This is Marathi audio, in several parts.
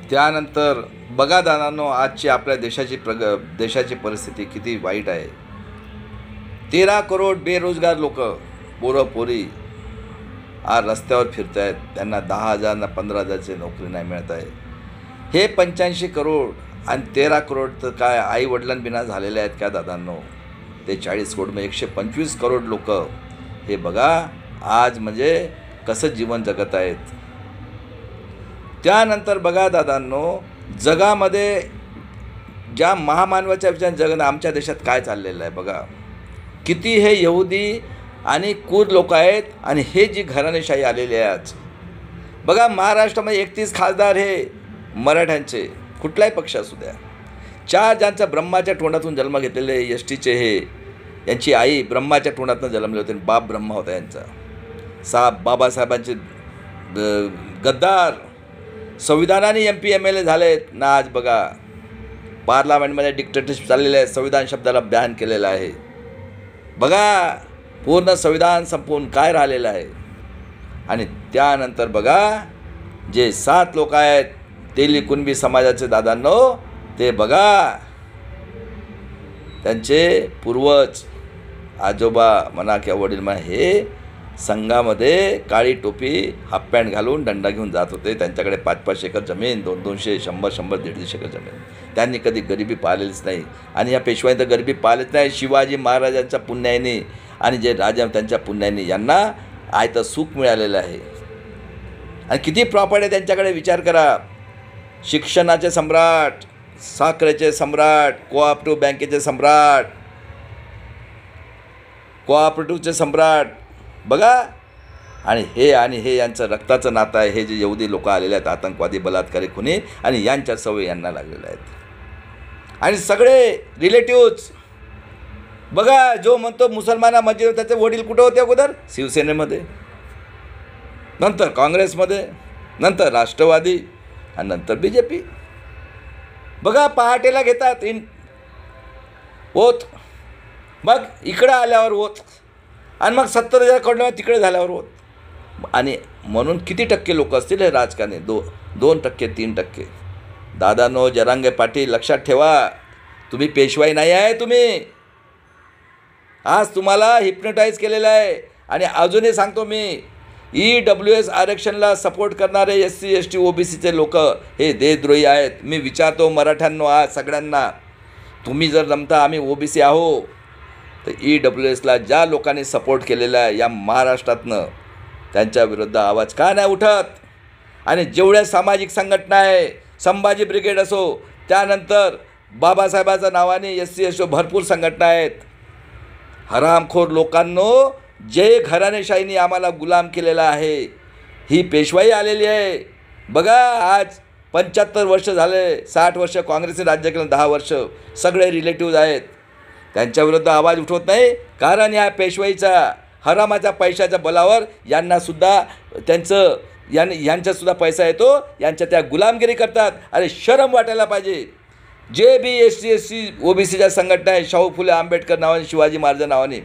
त्यानंतर बघा दादांनो, आजची आपल्या देशाची परिस्थिती किती वाईट आहे. 13 करोड बेरोजगार लोक, पोरं पोरी आज रस्त्यावर फिरत आहेत. त्यांना 10,000 ना 15,000ची नोकरी नाही मिळत आहे. हे 85 करोड आणि 13 करोड तर काय आई वडिलांबिना झालेले आहेत का दादांनो? ते 40 करोड म्हणजे 125 करोड लोक हे बघा आज म्हणजे कसं जीवन जगत आहेत. त्यानंतर बघा दादांनो, जगामध्ये ज्या महामानवाच्या विचाराने जग आमच्या देशात काय चाललेलं आहे बघा. किती हे यहुदी आणि क्रूर लोक आहेत आणि हे जी घराणेशाही आलेली आहे आज बघा. महाराष्ट्रामध्ये 31 खासदार हे मराठ्यांचे, कुठलाही पक्ष असू द्या. 4 ज्यांचा ब्रह्माच्या तोंडातून जन्म घेतलेले एस टीचे हे, यांची आई ब्रह्माच्या तोंडातून जन्मले होते, बाप ब्रह्मा होता यांचा. बाबासाहेबांचे गद्दार संविधानाने MP MLA झालेत ना. आज बघा पार्लमेंटमध्ये डिक्टेटरशिप चाललेलं आहे. संविधान शब्दाला बॅन केलेलं आहे. बघा पूर्ण संविधान संपवून काय राहिलेलं आहे. आणि त्यानंतर बघा जे 7 लोक आहेत तेली कुणबी समाजाचे दादांनो, ते बघा त्यांचे पूर्वज आजोबा म्हणा किंवा वडील म्हणा हे संघामध्ये काळी टोपी हाफ पॅन्ट घालून दंडा घेऊन जात होते. त्यांच्याकडे 5-5 एकर जमीन, 200, 100, 150 एकर जमीन. त्यांनी कधी गरिबी पाहिलेलीच नाही. आणि या पेशवाईने तर गरिबी पाहिलेच नाही. शिवाजी महाराजांच्या पुण्याने आणि जे राजा त्यांच्या पुण्याने यांना आयतं सुख मिळालेलं आहे. आणि किती प्रॉपर्टी त्यांच्याकडे विचार करा. शिक्षणाचे सम्राट, साखरेचे सम्राट, कोऑपरेटिव्ह बँकेचे सम्राट, कोऑपरेटिव्हचे सम्राट बघा. आणि हे यांचं रक्ताचं नातं आहे. हे जे यहुदी लोक आलेले आहेत, आतंकवादी, बलात्कारी, खुनी, आणि यांच्या सवयी यांना लागलेल्या आहेत. आणि सगळे रिलेटिव्ज बघा. जो म्हणतो मुसलमाना मस्जिद, त्याचे वडील कुठे होते अगोदर? शिवसेनेमध्ये, नंतर काँग्रेसमध्ये, नंतर राष्ट्रवादी आणि नंतर BJP. बघा पहाटेला घेतात ओत, मग इकडं आल्यावर ओत, आणि मग 70,000 करोड तिकडे झाल्यावर होत. आणि म्हणून किती टक्के लोक असतील हे राजकारणी? 2%, 3%. दादांनो, जरांगे पाटील लक्षात ठेवा, तुम्ही पेशवाई नाही आहे. तुम्ही आज तुम्हाला हिप्नोटाईज केलेलं आहे. आणि अजूनही सांगतो मी, EWS आरक्षणला सपोर्ट करणारे SC ST OBCचे लोक हे देशद्रोही आहेत. मी विचारतो मराठ्यांनो आज सगळ्यांना, तुम्ही जर जमता आम्ही OBC आहो, तर EWSला ज्या लोकांनी सपोर्ट केलेला आहे या महाराष्ट्रातनं, त्यांच्या विरुद्ध आवाज का नाही उठत? आणि जेवढ्या सामाजिक संघटना आहे, संभाजी ब्रिगेड असो, त्यानंतर बाबासाहेबांच्या नावाने SC ST भरपूर संघटना आहेत. हरामखोर लोकांनो, जे घराणेशाहीने आम्हाला गुलाम केलेला आहे, ही पेशवाई आलेली आहे. बघा आज 75 वर्ष झाले, 60 वर्ष काँग्रेसने राज्य केलं, 10 वर्ष सगळे रिलेटिव्ज आहेत. त्यांच्याविरुद्ध आवाज उठवत नाही, कारण या पेशवाईचा हरामाच्या पैशाच्या बलावर यांनासुद्धा यांच्यासुद्धा पैसा येतो. यांच्या त्या गुलामगिरी करतात. अरे शरम वाटायला पाहिजे. जे बी SC ST OBCच्या संघटना आहे, शाहू फुले आंबेडकर नावाने, शिवाजी महाराज नावाने,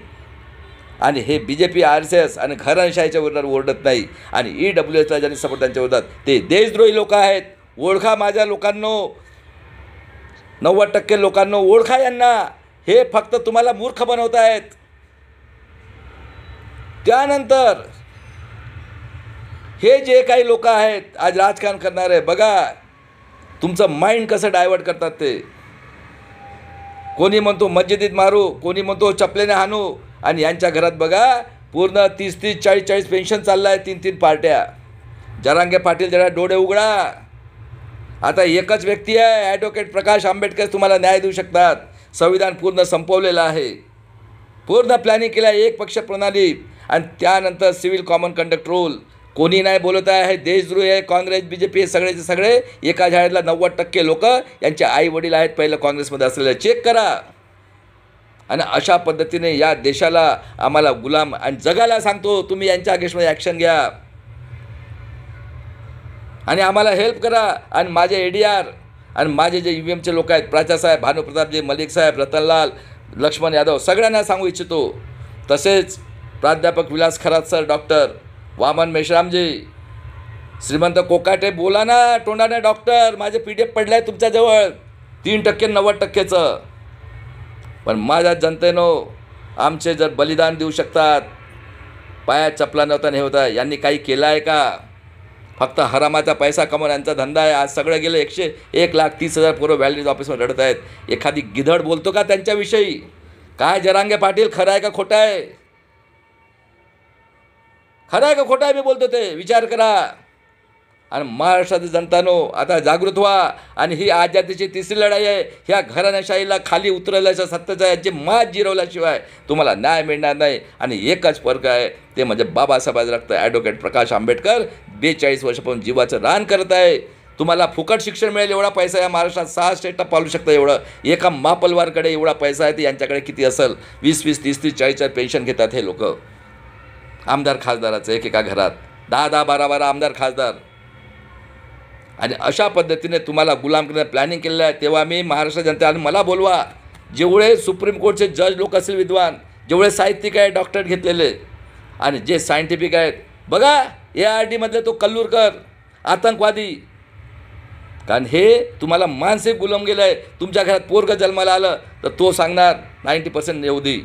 आणि हे BJP RSS आणि घराणेशाहीच्या विरोधात ओरडत नाही. आणि EWSला ज्यांनी सपोर्ट त्यांच्या विरोधात, ते देशद्रोही लोक आहेत. ओळखा माझ्या लोकांनो, 90% लोकांनो ओळखा यांना. हे फक्त तुम्हाला मूर्ख बनवत आहेत. त्यानंतर हे जे काही लोक आहेत आज राजकारण करणारे, बघा तुमचं माइंड कसं डायवर्ट करतात ते. कोणी म्हणतो मस्जिदीत मारू, कोणी म्हणतो चपलेने हाणू. आणि यांच्या घरात बघा पूर्ण 30-30, 40-40 पेन्शन चाललं आहे. 3-3 पार्ट्या. जरांगे पाटील जरा डोळे उघडा. आता एकच व्यक्ती आहे, ॲडव्होकेट प्रकाश आंबेडकर, तुम्हाला न्याय देऊ शकतात. संविधान पूर्ण संपवलेलं आहे. पूर्ण प्लॅनिंग केलं आहे, एक पक्ष प्रणाली. आणि त्यानंतर सिव्हिल कॉमन कंडक्ट रूल. कोणी नाही बोलत आहे. हे देशद्रोही आहे. काँग्रेस BJP हे सगळेचे सगळे एका झाडाला 90% लोक यांचे आई वडील आहेत पहिलं काँग्रेसमध्ये असलेले. चेक करा. आणि अशा पद्धतीने या देशाला आम्हाला गुलाम, आणि जगाला सांगतो तुम्ही यांच्या अगेन्स्टमध्ये ॲक्शन घ्या आणि आम्हाला हेल्प करा. आणि माझे ADR आणि माझे जे UVMचे लोक आहेत, प्राचासाहेब, भानुप्रतापजी, मलिक साहेब, रतनलाल, लक्ष्मण यादव, सगळ्यांना सांगू इच्छितो. तसेच प्राध्यापक विलास खरात सर, डॉक्टर वामन मेश्रामजी, श्रीमंत कोकाटे बोला ना तोंडाने, डॉक्टर माझे PDF पडले आहे तुमच्याजवळ 3% 90%चं. पण माझ्या जनतेनो आमचे जर बलिदान देऊ शकतात, पायात चपला नव्हता हे होता, यांनी काही केलं आहे का? फक्त हरामाचा पैसा कमवून यांचा धंदा आहे. आज सगळं गेलं. 1,30,000 पोरं व्हॅलिडीज ऑफिसमध्ये रडत आहेत. एखादी गिधड बोलतो का त्यांच्याविषयी? काय जरांगे पाटील, खरं आहे का खोटं आहे? खरं आहे का खोटं आहे? मी बोलतो ते विचार करा. आणि महाराष्ट्रातील जनतानो आता जागृत व्हा. आणि ही आजादीची तिसरी लढाई आहे. ह्या घराण्याशाहीला खाली उतरवल्याच्या सत्तेचा यांची मात जिरवल्याशिवाय तुम्हाला न्याय मिळणार नाही. आणि एकच फरक आहे, ते म्हणजे बाबासाहेब रक्त ॲडव्होकेट प्रकाश आंबेडकर 42 वर्षापासून जीवाचं रान करत आहे. तुम्हाला फुकट शिक्षण मिळेल एवढा पैसा या महाराष्ट्रात 6 स्टेटला पालू शकतं. एवढं एका मापलवारकडे एवढा पैसा आहे, तर यांच्याकडे किती असेल? 20-20, 30-30, 40-40 पेन्शन घेतात हे लोक. आमदार खासदाराचं एकेका घरात 10-10, 12-12 आमदार खासदार. आणि अशा पद्धतीने तुम्हाला गुलाम करण्याचं प्लॅनिंग केलेलं आहे. तेव्हा मी महाराष्ट्र जनतेला मला बोलवा, जेवढे सुप्रीम कोर्टचे जज लोक असतील विद्वान, जेवढे साहित्यिक आहेत डॉक्टरेट घेतलेले आणि जे सायंटिफिक आहेत, बघा ARDमधले तो कल्लूरकर आतंकवादी. कारण हे तुम्हाला मानसिक गुलाम गेलं आहे. तुमच्या घरात पोरगं जन्माला आलं तर तो सांगणार 90% यहुदी.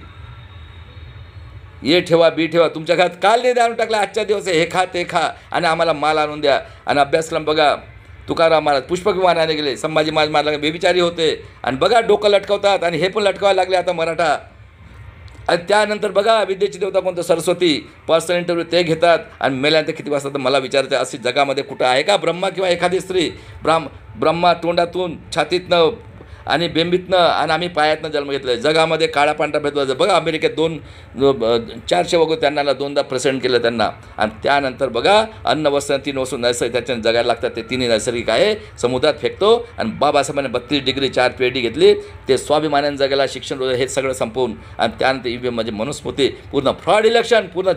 ये ठेवा बी ठेवा. तुमच्या घरात काल नाही आणून टाकला, आजच्या दिवस हे खा ते खा आणि आम्हाला माल आणून द्या. आणि अभ्यासक्रम बघा, तुकाराम महाराज पुष्पक विमानाने गेले, संभाजी महाराज मारला बेविचारी होते. आणि बघा डोकं लटकवतात आणि हे पण लटकावायला लागले आता मराठा. आणि त्यानंतर बघा विद्येची देवता कोणतं सरस्वती, पर्सनल इंटरव्ह्यू ते घेतात आणि मेल्यानंतर किती वाजता तर मला विचारते, अशी जगामध्ये कुठं आहे का ब्रह्मा किंवा एखादी स्त्री? ब्रह्मा तोंडातून छातीतनं आणि बेंबीतनं आणि आम्ही पायातनं जन्म घेतला. जगामध्ये काळा पांढरा भेदभाव. बघा अमेरिकेत 400 वगैरे त्यांना 2दा प्रेसिडेंट केलं त्यांना. आणि त्यानंतर बघा अन्न वस्त्र 3 वस्तू नैसर्गिक त्याच्याने जगायला लागतात. ते 3ही नैसर्गिक आहे. समुद्रात फेकतो. आणि बाबासाहेबांनी 32 डिग्री 4 PhD घेतली. ते स्वाभिमानाने जगायला शिक्षण हे सगळं संपवून. आणि त्यानंतर EVM म्हणजे मनुस्मृती, पूर्ण फ्रॉड इलेक्शन, पूर्ण